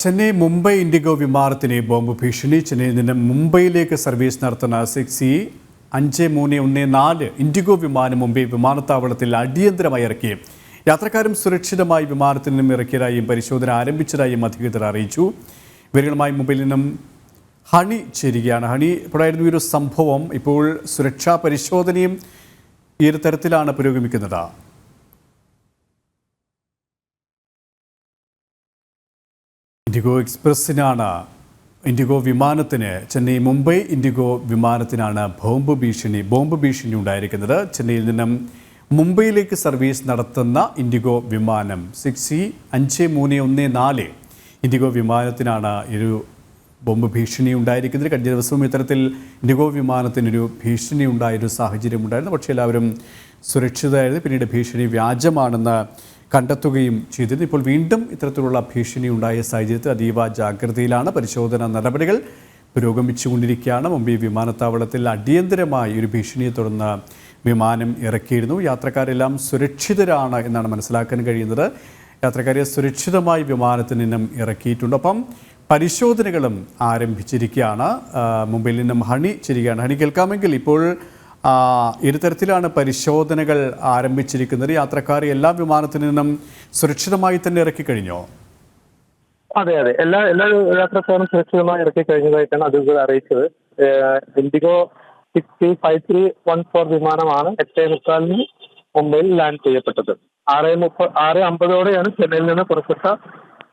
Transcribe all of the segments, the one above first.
Chennai Mumbai IndiGo വിമാനത്തിന് bomb ഭീഷണി. ചെന്നൈയിൽ നിന്ന് മുംബൈയിലേക്ക് സർവീസ് നടത്തുന്ന 5314 ഇൻഡിഗോ വിമാനം മുംബൈ വിമാനത്താവളത്തിൽ അടിയന്തരമായി ഇറക്കി. യാത്രക്കാരും സുരക്ഷിതമായി വിമാനത്തിൽ നിന്നും ഇറക്കിയതായും പരിശോധന ആരംഭിച്ചതായും അധികൃതർ അറിയിച്ചു. വിവരങ്ങളുമായി മുംബൈയിൽ നിന്നും ഹണി ചേരുകയാണ്. ഹണി, ഇപ്പോഴായിരുന്നു ഈ ഒരു സംഭവം. ഇപ്പോൾ സുരക്ഷാ പരിശോധനയും ഈ ഒരു തരത്തിലാണ് പുരോഗമിക്കുന്നത്. ഇൻഡിഗോ എക്സ്പ്രസ്സിനാണ് ഇൻഡിഗോ വിമാനത്തിന് ചെന്നൈ മുംബൈ ഇൻഡിഗോ വിമാനത്തിനാണ് ബോംബ് ഭീഷണി ഉണ്ടായിരിക്കുന്നത്. ചെന്നൈയിൽ നിന്നും മുംബൈയിലേക്ക് സർവീസ് നടത്തുന്ന ഇൻഡിഗോ വിമാനം 5314 ഇൻഡിഗോ വിമാനത്തിനാണ് ഒരു ബോംബ് ഭീഷണി ഉണ്ടായിരിക്കുന്നത്. കഴിഞ്ഞ ദിവസവും ഇത്തരത്തിൽ ഇൻഡിഗോ വിമാനത്തിനൊരു ഭീഷണി ഉണ്ടായൊരു സാഹചര്യം ഉണ്ടായിരുന്നു. പക്ഷേ എല്ലാവരും സുരക്ഷിതരായിരുന്നു. പിന്നീട് ഭീഷണി വ്യാജമാണെന്ന് കണ്ടെത്തുകയും ചെയ്തിരുന്നു. ഇപ്പോൾ വീണ്ടും ഇത്തരത്തിലുള്ള ഭീഷണി ഉണ്ടായ സാഹചര്യത്തിൽ അതീവ ജാഗ്രതയിലാണ്. പരിശോധനാ നടപടികൾ പുരോഗമിച്ചുകൊണ്ടിരിക്കുകയാണ്. മുംബൈ വിമാനത്താവളത്തിൽ അടിയന്തരമായി ഒരു ഭീഷണിയെ തുടർന്ന് വിമാനം ഇറക്കിയിരുന്നു. യാത്രക്കാരെല്ലാം സുരക്ഷിതരാണ് എന്നാണ് മനസ്സിലാക്കാൻ കഴിയുന്നത്. യാത്രക്കാരെ സുരക്ഷിതമായി വിമാനത്തിൽ നിന്നും ഇറക്കിയിട്ടുണ്ട്. അപ്പം പരിശോധനകളും ആരംഭിച്ചിരിക്കുകയാണ്. മുംബൈയിൽ നിന്നും ഹണി ചേരുകയാണ്. ഹണി, കേൾക്കാമെങ്കിൽ ഇപ്പോൾ ഇരുതരത്തിലാണ് പരിശോധനകൾ ആരംഭിച്ചിരിക്കുന്നത്. യാത്രക്കാരെ എല്ലാ വിമാനത്തിൽ നിന്നും സുരക്ഷിതമായി തന്നെ ഇറക്കി കഴിഞ്ഞോ? അതെ, എല്ലാ യാത്രക്കാരും സുരക്ഷിതമായി ഇറക്കി കഴിഞ്ഞതായിട്ടാണ് അധികൃതർ അറിയിച്ചത്. ഇൻഡിഗോ 5314 വിമാനമാണ് 8:45 മുംബൈയിൽ ലാൻഡ് ചെയ്യപ്പെട്ടത്. 6:50 ചെന്നൈയിൽ നിന്ന് പുറപ്പെട്ട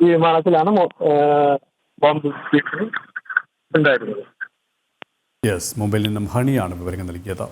ഈ വിമാനത്തിലാണ് ബോംബ് ഭീഷണി ഉണ്ടായിരുന്നത്. യെസ്, മുംബൈയിൽ നിന്നും ഹണിയാണ് വിവരങ്ങൾ നൽകിയത്.